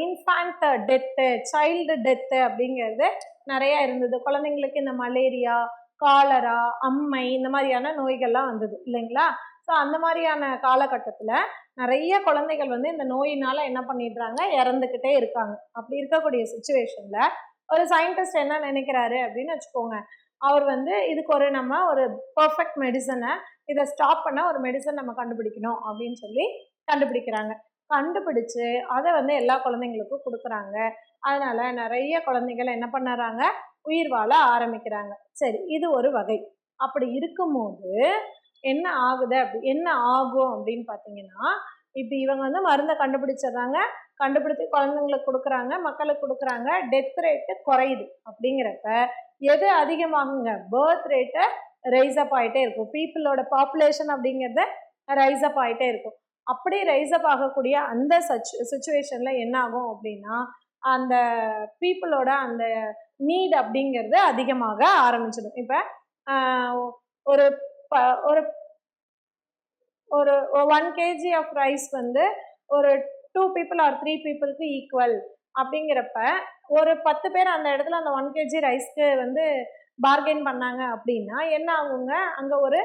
Speaker 2: இன்ஃபேண்ட் டெத்து, சைல்டு டெத்து அப்படிங்கிறது நிறையா இருந்தது. குழந்தைங்களுக்கு இந்த மலேரியா, காலரா, அம்மை இந்த மாதிரியான நோய்கள்லாம் வந்தது இல்லைங்களா? ஸோ அந்த மாதிரியான காலகட்டத்தில் நிறைய குழந்தைகள் வந்து இந்த நோயினால் என்ன பண்ணிடுறாங்க, இறந்துக்கிட்டே இருக்காங்க. அப்படி இருக்கக்கூடிய சுச்சுவேஷனில் ஒரு சயின்டிஸ்ட் என்ன நினைக்கிறாரு அப்படின்னு வச்சுக்கோங்க, அவர் வந்து இதுக்கு நம்ம ஒரு பர்ஃபெக்ட் மெடிசனை, இதை ஸ்டாப் பண்ண ஒரு மெடிசன் நம்ம கண்டுபிடிக்கணும் அப்படின்னு சொல்லி கண்டுபிடிக்கிறாங்க. கண்டுபிடிச்சு அதை வந்து எல்லா குழந்தைங்களுக்கும் கொடுக்குறாங்க. அதனால் நிறைய குழந்தைகள் என்ன பண்ணுறாங்க, உயிர் வாழ ஆரம்பிக்கிறாங்க. சரி, இது ஒரு வகை. அப்படி இருக்கும்போது என்ன ஆகும் அப்படின்னு பார்த்தீங்கன்னா, இப்போ இவங்க வந்து மருந்தை கண்டுபிடிச்சிடுறாங்க, கண்டுபிடிச்சி குழந்தைங்களுக்கு கொடுக்குறாங்க, மக்களுக்கு கொடுக்குறாங்க, டெத் ரேட்டு குறையுது. அப்படிங்கிறப்ப எது அதிகமாகுங்க, பர்த் ரேட்டை ரைஸ் அப் ஆகிட்டே இருக்கும். பீப்புளோட பாப்புலேஷன் அப்படிங்கிறத ரைஸ் அப் ஆகிட்டே இருக்கும். அப்படி ரைஸ் அப் ஆகக்கூடிய அந்த சுச்சுவேஷனில் என்ன ஆகும் அப்படின்னா, அந்த பீப்புளோட அந்த நீட் அப்படிங்கிறது அதிகமாக ஆரம்பிச்சிடும். இப்போ ஒரு ஒரு 1 kg ஆஃப் ரைஸ் வந்து ஒரு 2 people or 3 peopleக்கு ஈக்குவல் அப்படிங்கிறப்ப ஒரு 10 பேர் அந்த இடத்துல அந்த 1 kg ரைஸ்க்கு வந்து பார்கெயின் பண்ணாங்க அப்படின்னா என்ன ஆகுங்க, அங்கே ஒரு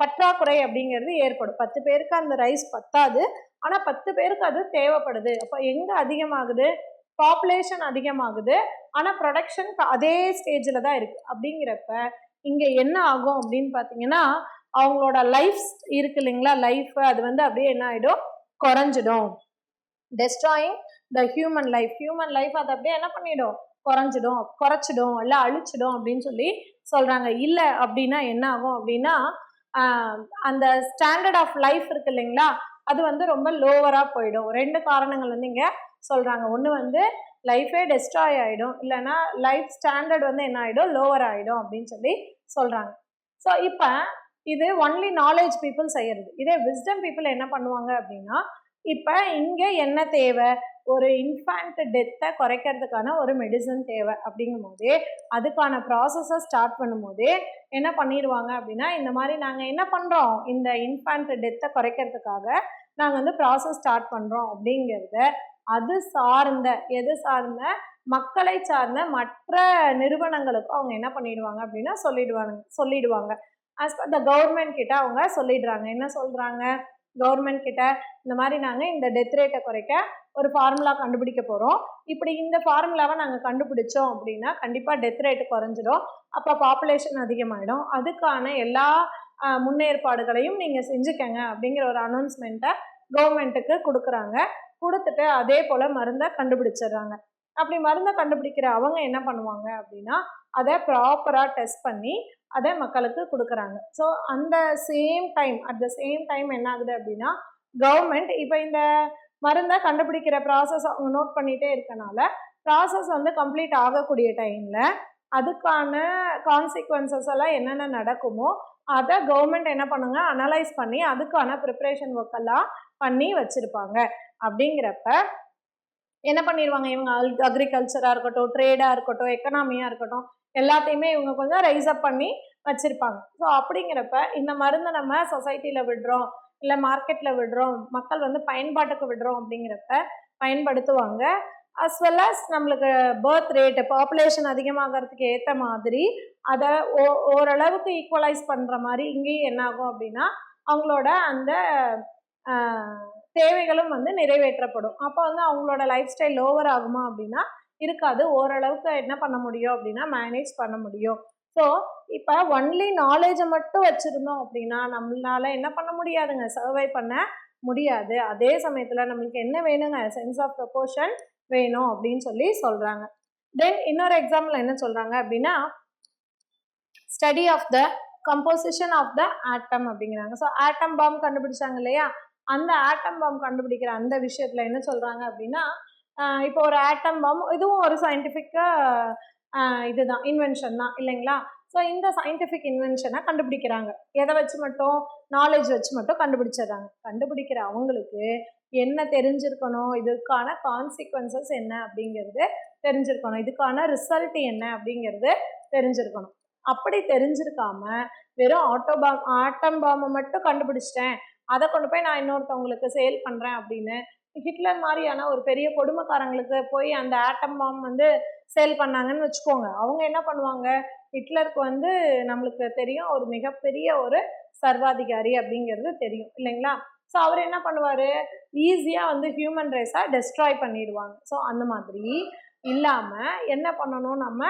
Speaker 2: பற்றாக்குறை அப்படிங்கிறது ஏற்படும். 10 பேருக்கு அந்த ரைஸ் பத்தாது, ஆனால் 10 பேருக்கு அது தேவைப்படுது. அப்போ எங்கே அதிகமாகுது, பாப்புலேஷன் அதிகமாகுது, ஆனால் ப்ரொடக்ஷன் அதே ஸ்டேஜில் தான் இருக்குது. அப்படிங்கிறப்ப இங்கே என்ன ஆகும் அப்படின்னு பார்த்தீங்கன்னா, அவங்களோட லைஃப் இருக்கு இல்லைங்களா, லைஃப் அது வந்து அப்படியே என்ன ஆகிடும், குறைஞ்சிடும். டெஸ்ட்ராயிங் த ஹியூமன் லைஃப் அது அப்படியே என்ன பண்ணிடும், குறைச்சிடும் இல்லை அழிச்சிடும் அப்படின்னு சொல்லி சொல்கிறாங்க. இல்லை அப்படின்னா என்ன ஆகும் அப்படின்னா, அந்த ஸ்டாண்டர்ட் ஆஃப் லைஃப் இருக்கு இல்லைங்களா, அது வந்து ரொம்ப லோவராக போயிடும். 2 காரணங்கள் வந்து இங்கே சொல்கிறாங்க. ஒன்று வந்து லைஃபே டெஸ்ட்ராய் ஆகிடும், இல்லைன்னா லைஃப் ஸ்டாண்டர்ட் வந்து என்ன ஆகிடும், லோவர் ஆகிடும் அப்படின்னு சொல்லி சொல்கிறாங்க. ஸோ இப்போ இது ஒன்லி நாலேஜ் பீப்புள் செய்கிறது. இதே விஸ்டம் பீப்புள் என்ன பண்ணுவாங்க அப்படின்னா, இப்போ இங்கே என்ன தேவை, ஒரு இன்ஃபேண்ட் டெத்தை குறைக்கிறதுக்கான ஒரு மெடிசன் தேவை அப்படிங்கும் போதே அதுக்கான ப்ராசஸை ஸ்டார்ட் பண்ணும் போதே என்ன பண்ணிடுவாங்க அப்படின்னா, இந்த மாதிரி நாங்கள் என்ன பண்ணுறோம், இந்த இன்ஃபேண்ட் டெத்தை குறைக்கிறதுக்காக நாங்கள் வந்து ப்ராசஸ் ஸ்டார்ட் பண்ணுறோம் அப்படிங்கிறத அது சார்ந்த மக்களை சார்ந்த மற்ற நிறுவனங்களுக்கும் அவங்க என்ன பண்ணிடுவாங்க அப்படின்னா சொல்லிடுவாங்க. ஆஸ் பர் த கவர்மெண்ட் கிட்ட அவங்க சொல்லிடுறாங்க. என்ன சொல்கிறாங்க, கவர்மெண்ட் கிட்ட இந்த மாதிரி நாங்கள் இந்த டெத் ரேட்டை குறைக்க ஒரு ஃபார்முலா கண்டுபிடிக்க போகிறோம், இப்படி இந்த ஃபார்முலாவை நாங்கள் கண்டுபிடிச்சோம் அப்படின்னா கண்டிப்பாக டெத் ரேட்டு குறைஞ்சிடும், அப்போ பாப்புலேஷன் அதிகமாகிடும், அதுக்கான எல்லா முன்னேற்பாடுகளையும் நீங்கள் செஞ்சுக்கங்க அப்படிங்கிற ஒரு அனௌன்ஸ்மெண்ட்டை கவர்மெண்ட்டுக்கு கொடுத்துட்டு அதே போல் மருந்தை கண்டுபிடிச்சிடுறாங்க. அப்படி மருந்தை கண்டுபிடிக்கிற அவங்க என்ன பண்ணுவாங்க அப்படின்னா, அதை ப்ராப்பராக டெஸ்ட் பண்ணி அதை மக்களுக்கு கொடுக்குறாங்க. So at the same time என்ன ஆகுது அப்படின்னா, கவர்மெண்ட் இப்போ இந்த மருந்தை கண்டுபிடிக்கிற ப்ராசஸ் அவங்க நோட் பண்ணிகிட்டே இருக்கனால ப்ராசஸ் வந்து கம்ப்ளீட் ஆகக்கூடிய டைமில் அதுக்கான கான்சிக்வன்சஸ் எல்லாம் என்னென்ன நடக்குமோ அதை கவர்மெண்ட் என்ன பண்ணுங்க, அனலைஸ் பண்ணி அதுக்கான ப்ரிப்ரேஷன் ஒர்க் எல்லாம் பண்ணி வச்சுருப்பாங்க. அப்படிங்கிறப்ப என்ன பண்ணிடுவாங்க, இவங்க அக்ரிகல்ச்சராக இருக்கட்டும், ட்ரேடாக இருக்கட்டும், எக்கனாமியாக இருக்கட்டும், எல்லாத்தையுமே இவங்க கொஞ்சம் ரைஸ் அப் பண்ணி வச்சுருப்பாங்க. ஸோ அப்படிங்கிறப்ப இந்த மருந்தை நம்ம சொசைட்டியில் விடுறோம், இல்லை மார்க்கெட்டில் விடுறோம், மக்கள் வந்து பயன்பாட்டுக்கு விடுறோம் அப்படிங்கிறப்ப பயன்படுத்துவாங்க. அஸ் வெல் அஸ் நம்மளுக்கு பர்த் ரேட்டு பாப்புலேஷன் அதிகமாகிறதுக்கு ஏற்ற மாதிரி அதை ஓரளவுக்கு ஈக்குவலைஸ் பண்ணுற மாதிரி இங்கேயும் என்ன ஆகும் அப்படின்னா அவங்களோட அந்த தேவைகளும் வந்து நிறைவேற்றப்படும். அப்போ வந்து அவங்களோட லைஃப் ஸ்டைல் லோவர் ஆகுமா அப்படின்னா இருக்காது, ஓரளவுக்கு என்ன பண்ண முடியும் அப்படின்னா மேனேஜ் பண்ண முடியும். ஸோ இப்போ ஒன்லி நாலேஜை மட்டும் வச்சுருந்தோம் அப்படின்னா நம்மளால என்ன பண்ண முடியாதுங்க, சர்வை பண்ண முடியாது. அதே சமயத்தில் நம்மளுக்கு என்ன வேணுங்க, சென்ஸ் ஆஃப் ப்ரொபோர்ஷன் வேணும் அப்படின்னு சொல்லி சொல்கிறாங்க. தென் இன்னொரு எக்ஸாம்பிள் என்ன சொல்கிறாங்க அப்படின்னா, study of the composition of the atom அப்படிங்கிறாங்க. ஸோ ஆட்டம் பாம் கண்டுபிடிச்சாங்க இல்லையா, அந்த ஆட்டம் பாம் கண்டுபிடிக்கிற அந்த விஷயத்தில் என்ன சொல்கிறாங்க அப்படின்னா, இப்போ ஒரு ஆட்டம் பாம் இதுவும் ஒரு சயின்டிஃபிக்காக இதுதான் இன்வென்ஷன் தான் இல்லைங்களா. ஸோ இந்த சயின்டிஃபிக் இன்வென்ஷனை கண்டுபிடிக்கிறாங்க, எதை வச்சு மட்டும், நாலேஜ் வச்சு மட்டும் கண்டுபிடிச்சிடுறாங்க. கண்டுபிடிக்கிற அவங்களுக்கு என்ன தெரிஞ்சிருக்கணும், இதுக்கான கான்சிக்வன்சஸ் என்ன அப்படிங்கிறது தெரிஞ்சிருக்கணும், இதுக்கான ரிசல்ட் என்ன அப்படிங்கிறது தெரிஞ்சிருக்கணும். அப்படி தெரிஞ்சிருக்காம வெறும் ஆட்டம் பாம்பை மட்டும் கண்டுபிடிச்சிட்டேன், அதை கொண்டு போய் நான் இன்னொருத்தவங்களுக்கு சேல் பண்ணுறேன் அப்படின்னு ஹிட்லர் மாதிரியான ஒரு பெரிய கொடுமைக்காரங்களுக்கு போய் அந்த ஆட்டம் பாம் வந்து சேல் பண்ணாங்கன்னு வச்சுக்கோங்க, அவங்க என்ன பண்ணுவாங்க, ஹிட்லருக்கு வந்து நம்மளுக்கு தெரியும் ஒரு மிகப்பெரிய ஒரு சர்வாதிகாரி அப்படிங்கிறது தெரியும் இல்லைங்களா. ஸோ அவர் என்ன பண்ணுவார், ஈஸியாக வந்து ஹியூமன் ரேஸை டெஸ்ட்ராய் பண்ணிடுவாங்க. ஸோ அந்த மாதிரி இல்லாமல் என்ன பண்ணணும், நம்ம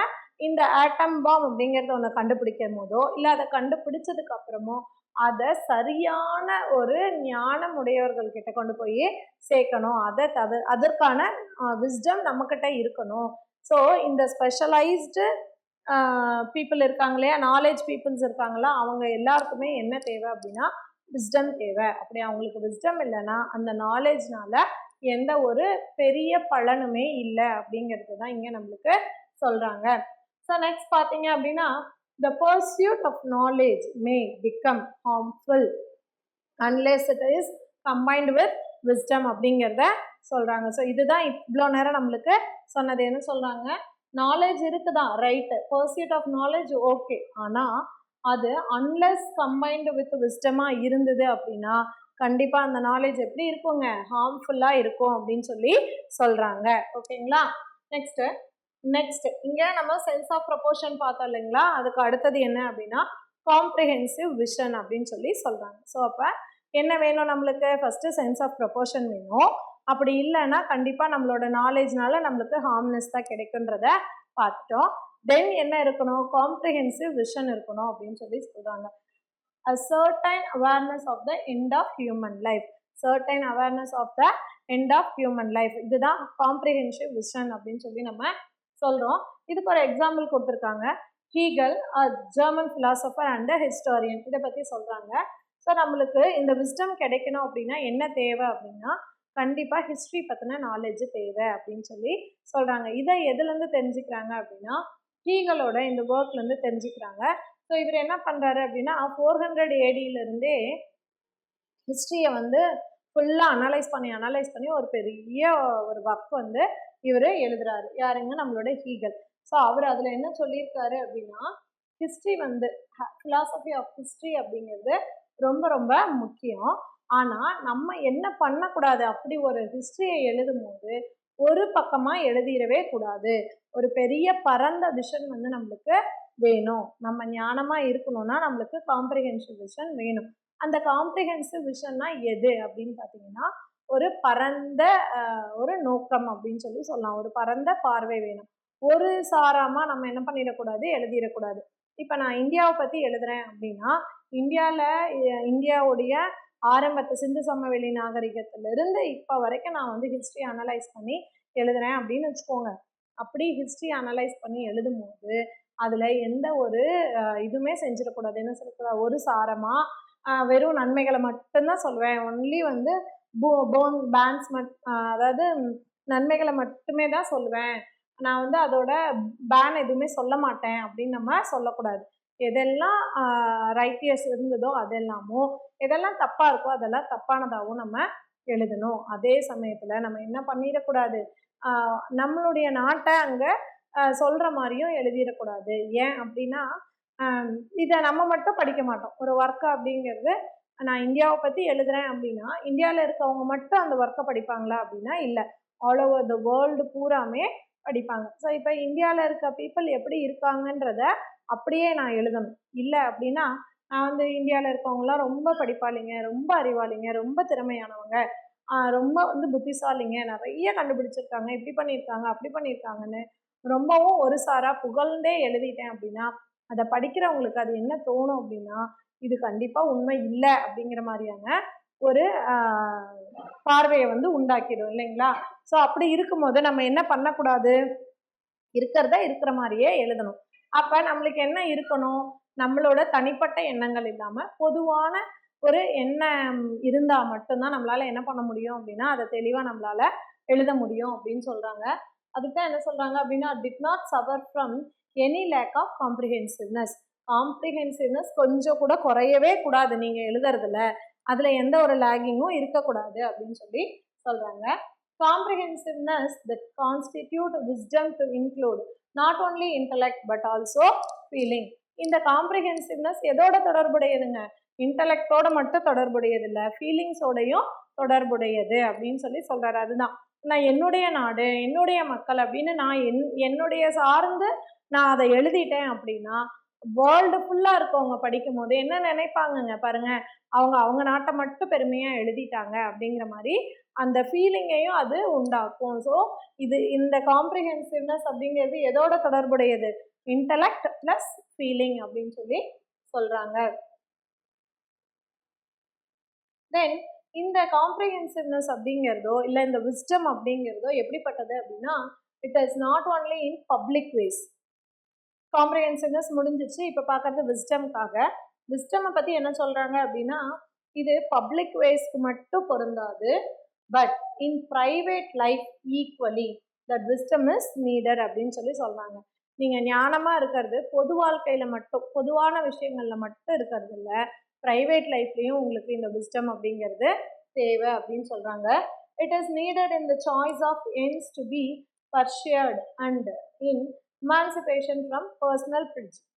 Speaker 2: இந்த ஆட்டம் பாம் அப்படிங்கிறத ஒன்று கண்டுபிடிக்கும் போதோ இல்லை அதை கண்டுபிடிச்சதுக்கு அப்புறமோ அதை சரியான ஒரு ஞானம் உடையவர்கள்கிட்ட கொண்டு போய் சேர்க்கணும். அதற்கான விஸ்டம் நம்மக்கிட்ட இருக்கணும். ஸோ இந்த ஸ்பெஷலைஸ்டு பீப்புள் இருக்காங்க இல்லையா, நாலேஜ் பீப்புள்ஸ் இருக்காங்களா, அவங்க எல்லாருக்குமே என்ன தேவை அப்படின்னா விஸ்டம் தேவை. அப்படி அவங்களுக்கு விஸ்டம் இல்லைன்னா அந்த நாலேஜ்னால எந்த ஒரு பெரிய பலனுமே இல்லை அப்படிங்கிறது தான் இங்கே நம்மளுக்கு சொல்கிறாங்க. ஸோ நெக்ஸ்ட் பார்த்தீங்க அப்படின்னா, the pursuit of knowledge may become harmful unless it is combined with wisdom அப்படிங்கிறத சொல்கிறாங்க. ஸோ இதுதான் இவ்வளோ நேரம் நம்மளுக்கு சொன்னது. என்ன சொல்கிறாங்க, நாலேஜ் இருக்குதான் right, pursuit of knowledge okay, ஆனால் அது அன்லெஸ் கம்பைன்டு வித் விஸ்டமாக இருந்தது அப்படின்னா கண்டிப்பாக அந்த நாலேஜ் எப்படி இருக்குங்க, ஹார்ம்ஃபுல்லாக இருக்கும் அப்படின்னு சொல்லி சொல்கிறாங்க. ஓகேங்களா. நெக்ஸ்ட் இங்கே நம்ம சென்ஸ் ஆஃப் ப்ரொபோர்ஷன் பார்த்தோம் இல்லைங்களா, அதுக்கு அடுத்தது என்ன அப்படின்னா காம்ப்ரிஹென்சிவ் விஷன் அப்படின்னு சொல்லி சொல்கிறாங்க. ஸோ அப்போ என்ன வேணும் நம்மளுக்கு, ஃபஸ்ட்டு சென்ஸ் ஆஃப் ப்ரொபோர்ஷன் வேணும். அப்படி இல்லைன்னா கண்டிப்பாக நம்மளோட நாலேஜ்னால நம்மளுக்கு ஹார்ம்னஸ் தான் கிடைக்குன்றத பார்த்துட்டோம். தென் என்ன இருக்கணும், காம்ப்ரிஹென்சிவ் விஷன் இருக்கணும் அப்படின்னு சொல்லி சொல்கிறாங்க. A certain awareness of the end of human life. Certain awareness of the end of human life. இதுதான் காம்ப்ரிஹென்சிவ் விஷன் அப்படின்னு சொல்லி நம்ம சொல்கிறோம். இதுக்கு ஒரு எக்ஸாம்பிள் கொடுத்துருக்காங்க. ஹீகல், ஜெர்மன் ஃபிலாசபர் அண்ட் ஹிஸ்டாரியன், இதை பற்றி சொல்கிறாங்க. ஸோ நம்மளுக்கு இந்த விஸ்டம் கிடைக்கணும் அப்படின்னா என்ன தேவை அப்படின்னா கண்டிப்பாக ஹிஸ்ட்ரி பற்றின நாலேஜ் தேவை அப்படின்னு சொல்லி சொல்கிறாங்க. இதை எதுலேருந்து தெரிஞ்சுக்கிறாங்க அப்படின்னா ஹீகலோட இந்த ஒர்க்லேருந்து தெரிஞ்சுக்கிறாங்க. ஸோ இவர் என்ன பண்ணுறாரு அப்படின்னா 400 ADயிலிருந்தே ஹிஸ்ட்ரியை வந்து ஃபுல்லாக அனலைஸ் பண்ணி ஒரு பெரிய ஒரு ஒர்க் வந்து இவர் எழுதுறாரு. யாருங்க, நம்மளோட ஹீகல். ஸோ அவர் அதில் என்ன சொல்லியிருக்காரு அப்படின்னா ஹிஸ்ட்ரி வந்து ஃபிலாசபி ஆஃப் ஹிஸ்ட்ரி அப்படிங்கிறது ரொம்ப ரொம்ப முக்கியம். ஆனால் நம்ம என்ன பண்ணக்கூடாது, அப்படி ஒரு ஹிஸ்ட்ரியை எழுதும் போது ஒரு பக்கமாக எழுதிடவே கூடாது. ஒரு பெரிய பரந்த விஷன் வந்து நம்மளுக்கு வேணும். நம்ம ஞானமாக இருக்கணும்னா நம்மளுக்கு காம்ப்ரிஹென்சிவ் விஷன் வேணும். அந்த காம்ப்ரிஹென்சிவ் விஷன்னா எது அப்படின்னு பார்த்தீங்கன்னா ஒரு பரந்த ஒரு நோக்கம் அப்படின்னு சொல்லி சொல்லலாம். ஒரு பரந்த பார்வை வேணும். ஒரு சாராமல் நம்ம என்ன பண்ணிடக்கூடாது, எழுதிடக்கூடாது. இப்போ நான் இந்தியாவை பற்றி எழுதுறேன் அப்படின்னா இந்தியாவுடைய ஆரம்பத்து சிந்து சமவெளி நாகரிகத்திலிருந்து இப்போ வரைக்கும் நான் வந்து ஹிஸ்ட்ரி அனலைஸ் பண்ணி எழுதுறேன் அப்படின்னு வச்சுக்கோங்க. அப்படி ஹிஸ்ட்ரி அனலைஸ் பண்ணி எழுதும் போது அதில் எந்த ஒரு இதுவுமே செஞ்சிடக்கூடாது. என்ன சொல்லக்கூடாது, ஒரு சாரமாக வெறும் நன்மைகளை மட்டும்தான் சொல்லுவேன். ஒன்லி வந்து அதாவது நன்மைகளை மட்டுமே தான் சொல்லுவேன். நான் வந்து அதோட பேன் எதுவுமே சொல்ல மாட்டேன் அப்படின்னு நம்ம சொல்லக்கூடாது. எதெல்லாம் ரைட்டியஸ் இருந்ததோ அதெல்லாமோ, எதெல்லாம் தப்பாக இருக்கோ அதெல்லாம் தப்பானதாகவும் நம்ம எழுதணும். அதே சமயத்தில் நம்ம என்ன பண்ணிடக்கூடாது, நம்மளுடைய நாட்டை அங்கே சொல்கிற மாதிரியும் எழுதிடக்கூடாது. ஏன் அப்படின்னா இதை நம்ம மட்டும் படிக்க மாட்டோம். ஒரு ஒர்க்கு அப்படிங்கிறது நான் இந்தியாவை பற்றி எழுதுகிறேன் அப்படின்னா இந்தியாவில் இருக்கவங்க மட்டும் அந்த ஒர்க்கை படிப்பாங்களா அப்படின்னா இல்லை, ஆல் ஓவர் த வேர்ல்டு பூராமே படிப்பாங்க. ஸோ இப்போ இந்தியாவில் இருக்க பீப்புள் எப்படி இருக்காங்கன்றத அப்படியே நான் எழுதணும். இல்லை அப்படின்னா நான் வந்து இந்தியாவில் இருக்கவங்களாம் ரொம்ப படிப்பாளிங்க, ரொம்ப அறிவாளிங்க, ரொம்ப திறமையானவங்க, ரொம்ப வந்து புத்திசாலிங்க, நிறைய கண்டுபிடிச்சிருக்காங்க, இப்படி பண்ணியிருக்காங்க அப்படி பண்ணியிருக்காங்கன்னு ரொம்பவும் ஒரு சாரா புகழ்ந்தே எழுதிட்டேன் அப்படின்னா அதை படிக்கிறவங்களுக்கு அது என்ன தோணும் அப்படின்னா இது கண்டிப்பாக உண்மை இல்லை அப்படிங்கிற மாதிரியான ஒரு பார்வையை வந்து உண்டாக்கிடும் இல்லைங்களா. ஸோ அப்படி இருக்கும்போது நம்ம என்ன பண்ணக்கூடாது, இருக்கிறத இருக்கிற மாதிரியே எழுதணும். அப்போ நம்மளுக்கு என்ன இருக்கணும், நம்மளோட தனிப்பட்ட எண்ணங்கள் இல்லாமல் பொதுவான ஒரு எண்ணம் இருந்தால் மட்டும்தான் நம்மளால் என்ன பண்ண முடியும் அப்படின்னா அதை தெளிவாக நம்மளால் எழுத முடியும் அப்படின்னு சொல்கிறாங்க. அதுக்கு தான் என்ன சொல்கிறாங்க அப்படின்னா did not suffer from any lack of comprehensiveness. Comprehensiveness கொஞ்சம் கூட குறையவே கூடாது நீங்கள் எழுதுறதுல, அதில் எந்த ஒரு லேகிங்கும் இருக்கக்கூடாது அப்படின்னு சொல்லி சொல்கிறாங்க. Comprehensiveness that constitute wisdom to include not only intellect but also feeling. இந்த காம்ப்ரிஹென்சிவ்னஸ் எதோட தொடர்புடையதுங்க, இன்டலெக்டோட மட்டும் தொடர்புடையது இல்லை, ஃபீலிங்ஸோடையும் தொடர்புடையது அப்படின்னு சொல்லி சொல்கிறாரு. அதுதான் நான் என்னுடைய நாடு என்னுடைய மக்கள் அப்படின்னு நான் என்னுடைய சார்ந்து நான் அதை எழுதிட்டேன் அப்படின்னா வேர்ல்டு ஃபுல்லாக இருக்கவங்க படிக்கும் போது என்ன நினைப்பாங்கங்க பாருங்க, அவங்க நாட்டை மட்டும் பெருமையாக எழுதிட்டாங்க அப்படிங்கிற மாதிரி அந்த ஃபீலிங்கையும் அது உண்டாக்கும். ஸோ இந்த காம்ப்ரிஹென்சிவ்னஸ் அப்படிங்கிறது எதோட தொடர்புடையது, இன்டலெக்ட் ப்ளஸ் ஃபீலிங் அப்படின்னு சொல்லி சொல்கிறாங்க. தென் இந்த காம்ப்ரிஹென்சிவ்னஸ் அப்படிங்கிறதோ இல்லை இந்த விஸ்டம் அப்படிங்கிறதோ எப்படிப்பட்டது அப்படின்னா it is not only in public ways. Comprehensiveness முடிஞ்சிச்சு, இப்போ பார்க்குறது விஸ்டம்காக. விஸ்டமை பற்றி என்ன சொல்கிறாங்க அப்படின்னா இது பப்ளிக் வேஸ்க்கு மட்டும் பொருந்தாது, but in private life equally that wisdom is needed அப்படின்னு சொல்லி சொல்கிறாங்க. நீங்கள் ஞானமாக இருக்கிறது பொது வாழ்க்கையில் மட்டும் பொதுவான விஷயங்களில் மட்டும் இருக்கிறது இல்லை, ப்ரைவேட் லைஃப்லேயும் உங்களுக்கு இந்த விஸ்டம் அப்படிங்கிறது தேவை அப்படின்னு சொல்கிறாங்க. It is needed in the choice of ends to be pursued and in emancipation from personal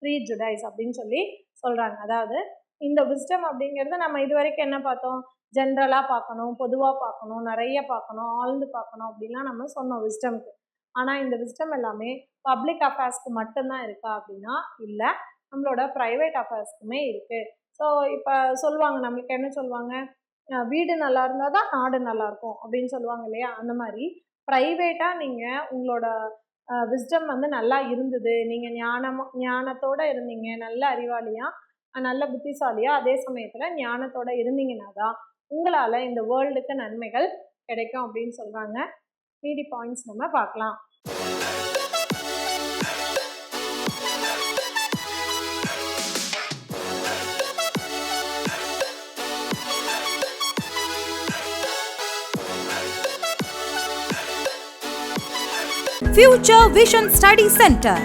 Speaker 2: prejudice அப்படின்னு சொல்லி சொல்கிறாங்க. அதாவது இந்த விஸ்டம் அப்படிங்கிறது நம்ம இது வரைக்கும் என்ன பார்த்தோம், ஜென்ரலாக பார்க்கணும், பொதுவாக பார்க்கணும், நிறைய பார்க்கணும், ஆழ்ந்து பார்க்கணும் அப்படின்லாம் நம்ம சொன்னோம் விஸ்டம்க்கு. ஆனால் இந்த விஸ்டம் எல்லாமே பப்ளிக் அஃபேர்ஸ்க்கு மட்டும்தான் இருக்கா அப்படின்னா இல்லை, நம்மளோட ப்ரைவேட் அஃபேர்ஸ்க்குமே இருக்குது. ஸோ இப்போ சொல்லுவாங்க, நம்மளுக்கு என்ன சொல்லுவாங்க, வீடு நல்லா இருந்தால் தான் நாடு நல்லாயிருக்கும் அப்படின்னு சொல்லுவாங்க இல்லையா? அந்த மாதிரி ப்ரைவேட்டாக நீங்கள் உங்களோட விஸ்டம் வந்து நல்லா இருந்தது, நீங்கள் ஞானத்தோடு இருந்தீங்க, நல்ல அறிவாளியாக, நல்ல புத்திசாலியாக, அதே சமயத்தில் ஞானத்தோடு இருந்தீங்கன்னா தான் உங்களால் இந்த வேர்ல்டுக்கு நன்மைகள் கிடைக்கும் அப்படின்னு சொல்கிறாங்க. மீதி பாயிண்ட்ஸ் நம்ம பார்க்கலாம்.
Speaker 3: Future Vision Study Center,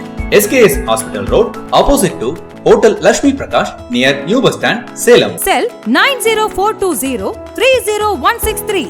Speaker 4: SKS Hospital Road, opposite to Hotel Lakshmi Prakash, near New Bus Stand, Salem.
Speaker 3: cell 90420 30163.